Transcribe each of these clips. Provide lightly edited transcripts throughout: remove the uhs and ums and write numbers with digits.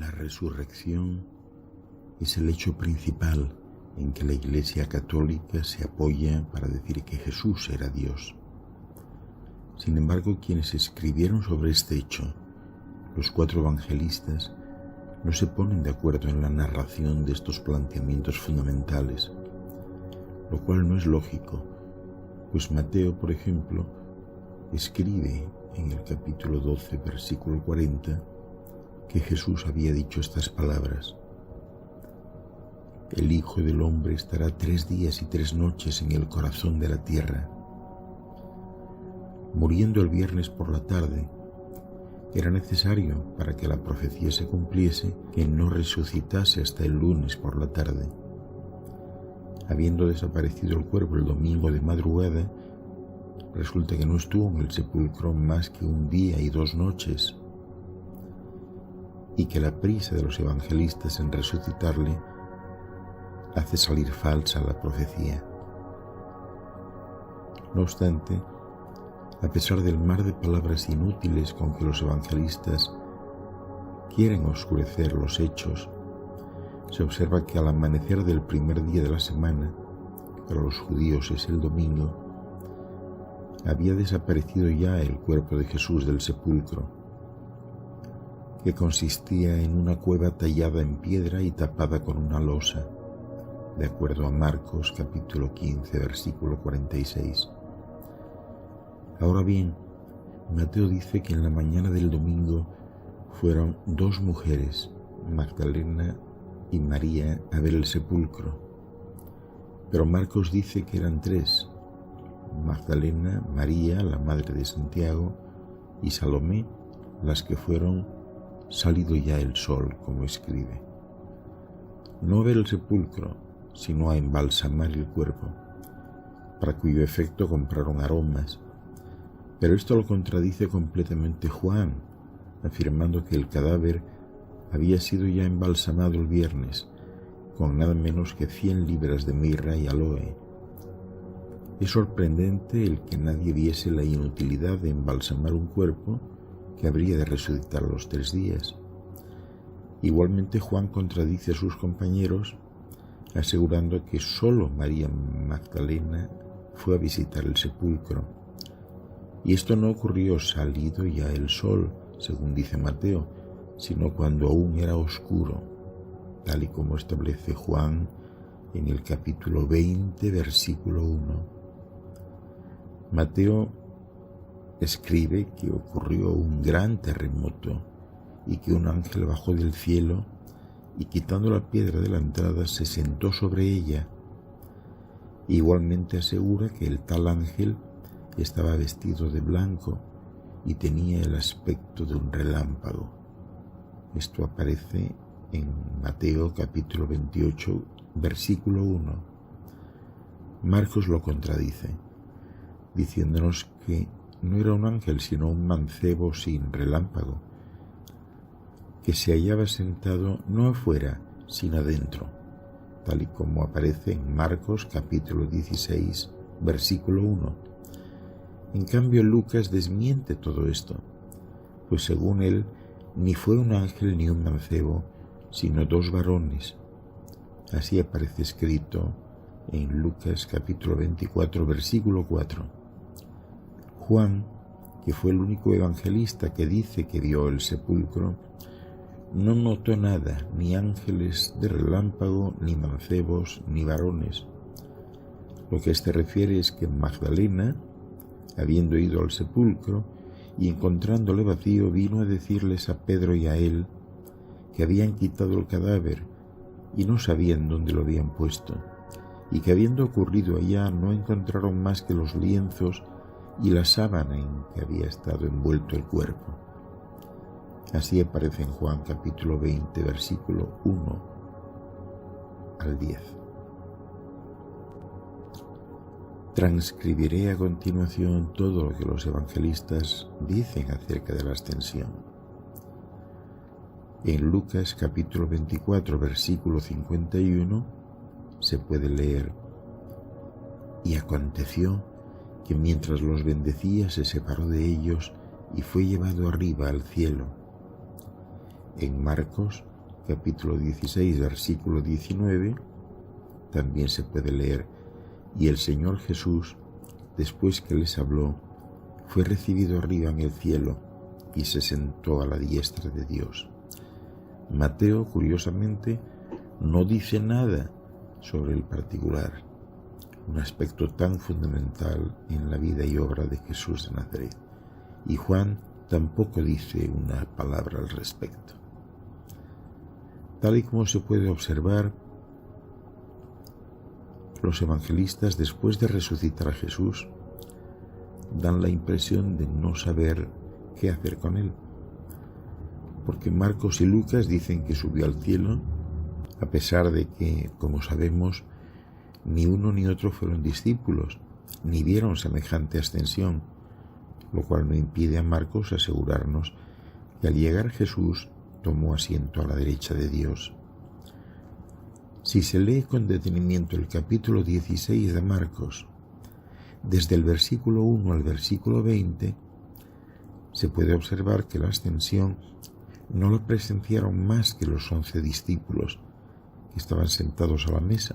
La resurrección es el hecho principal en que la Iglesia Católica se apoya para decir que Jesús era Dios. Sin embargo, quienes escribieron sobre este hecho, los 4 evangelistas, no se ponen de acuerdo en la narración de estos planteamientos fundamentales, lo cual no es lógico, pues Mateo, por ejemplo, escribe en el capítulo 12, versículo 40, que Jesús había dicho estas palabras: el Hijo del Hombre estará 3 días y 3 noches en el corazón de la tierra. Muriendo el viernes por la tarde, era necesario, para que la profecía se cumpliese, que no resucitase hasta el lunes por la tarde. Habiendo desaparecido el cuerpo el domingo de madrugada, resulta que no estuvo en el sepulcro más que 1 día y 2 noches, y que la prisa de los evangelistas en resucitarle hace salir falsa la profecía. No obstante, a pesar del mar de palabras inútiles con que los evangelistas quieren oscurecer los hechos, se observa que al amanecer del primer día de la semana, que para los judíos es el domingo, había desaparecido ya el cuerpo de Jesús del sepulcro, que consistía en una cueva tallada en piedra y tapada con una losa, de acuerdo a Marcos capítulo 15, versículo 46. Ahora bien, Mateo dice que en la mañana del domingo fueron 2 mujeres, Magdalena y María, a ver el sepulcro, pero Marcos dice que eran 3, Magdalena, María, la madre de Santiago, y Salomé, las que fueron salido ya el sol, como escribe. No a ver el sepulcro, sino a embalsamar el cuerpo, para cuyo efecto compraron aromas. Pero esto lo contradice completamente Juan, afirmando que el cadáver había sido ya embalsamado el viernes, con nada menos que 100 libras de mirra y aloe. Es sorprendente el que nadie viese la inutilidad de embalsamar un cuerpo que habría de resucitar a los 3 días. Igualmente Juan contradice a sus compañeros, asegurando que sólo María Magdalena fue a visitar el sepulcro. Y esto no ocurrió salido ya el sol, según dice Mateo, sino cuando aún era oscuro, tal y como establece Juan en el capítulo 20, versículo 1. Mateo escribe que ocurrió un gran terremoto y que un ángel bajó del cielo y, quitando la piedra de la entrada, se sentó sobre ella. Igualmente asegura que el tal ángel estaba vestido de blanco y tenía el aspecto de un relámpago. Esto aparece en Mateo capítulo 28, versículo 1. Marcos lo contradice, diciéndonos que no era un ángel, sino un mancebo sin relámpago, que se hallaba sentado no afuera, sino adentro, tal y como aparece en Marcos capítulo 16, versículo 1. En cambio, Lucas desmiente todo esto, pues según él, ni fue un ángel ni un mancebo, sino 2 varones. Así aparece escrito en Lucas capítulo 24, versículo 4. Juan, que fue el único evangelista que dice que vio el sepulcro, no notó nada, ni ángeles de relámpago, ni mancebos, ni varones. Lo que éste refiere es que Magdalena, habiendo ido al sepulcro y encontrándole vacío, vino a decirles a Pedro y a él que habían quitado el cadáver y no sabían dónde lo habían puesto, y que habiendo ocurrido allá no encontraron más que los lienzos y la sábana en que había estado envuelto el cuerpo. Así aparece en Juan capítulo 20, versículo 1 al 10. Transcribiré a continuación todo lo que los evangelistas dicen acerca de la ascensión. En Lucas capítulo 24, versículo 51, se puede leer: y aconteció que mientras los bendecía se separó de ellos y fue llevado arriba al cielo. En Marcos capítulo 16, versículo 19, también se puede leer: y el Señor Jesús, después que les habló, fue recibido arriba en el cielo y se sentó a la diestra de Dios. Mateo, curiosamente, no dice nada sobre el particular, un aspecto tan fundamental en la vida y obra de Jesús de Nazaret, y Juan tampoco dice una palabra al respecto. Tal y como se puede observar, los evangelistas, después de resucitar a Jesús, dan la impresión de no saber qué hacer con él, porque Marcos y Lucas dicen que subió al cielo, a pesar de que, como sabemos, ni uno ni otro fueron discípulos, ni vieron semejante ascensión, lo cual no impide a Marcos asegurarnos que al llegar Jesús tomó asiento a la derecha de Dios. Si se lee con detenimiento el capítulo 16 de Marcos, desde el versículo 1 al versículo 20, se puede observar que la ascensión no la presenciaron más que los 11 discípulos que estaban sentados a la mesa,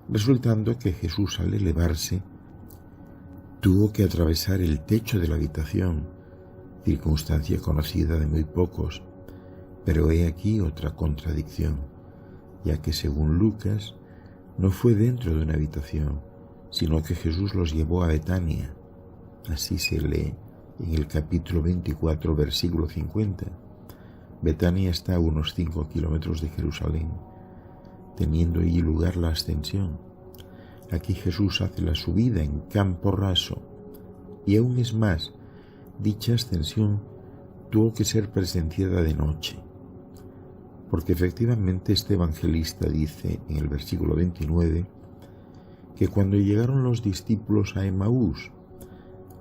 resultando que Jesús, al elevarse, tuvo que atravesar el techo de la habitación, circunstancia conocida de muy pocos, pero he aquí otra contradicción, ya que según Lucas no fue dentro de una habitación, sino que Jesús los llevó a Betania. Así se lee en el capítulo 24, versículo 50. Betania está a unos 5 kilómetros de Jerusalén, teniendo allí lugar la ascensión. Aquí Jesús hace la subida en campo raso, y aún es más, dicha ascensión tuvo que ser presenciada de noche, porque efectivamente este evangelista dice en el versículo 29 que cuando llegaron los discípulos a Emaús,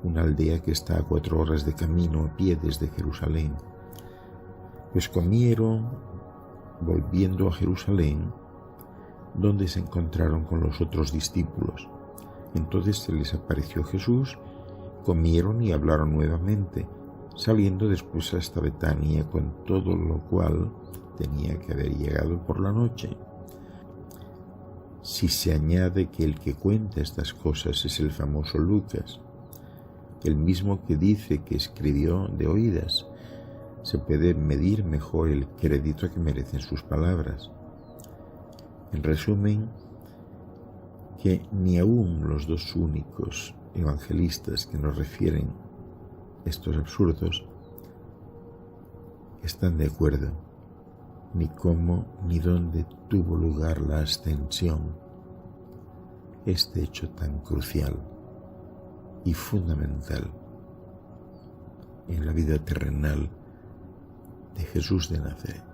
una aldea que está a 4 horas de camino a pie desde Jerusalén, pues comieron volviendo a Jerusalén, donde se encontraron con los otros discípulos. Entonces se les apareció Jesús, comieron y hablaron nuevamente, saliendo después hasta Betania, con todo lo cual tenía que haber llegado por la noche. Si se añade que el que cuenta estas cosas es el famoso Lucas, el mismo que dice que escribió de oídas, se puede medir mejor el crédito que merecen sus palabras. En resumen, que ni aun los dos únicos evangelistas que nos refieren estos absurdos están de acuerdo ni cómo ni dónde tuvo lugar la ascensión, este hecho tan crucial y fundamental en la vida terrenal de Jesús de Nazaret.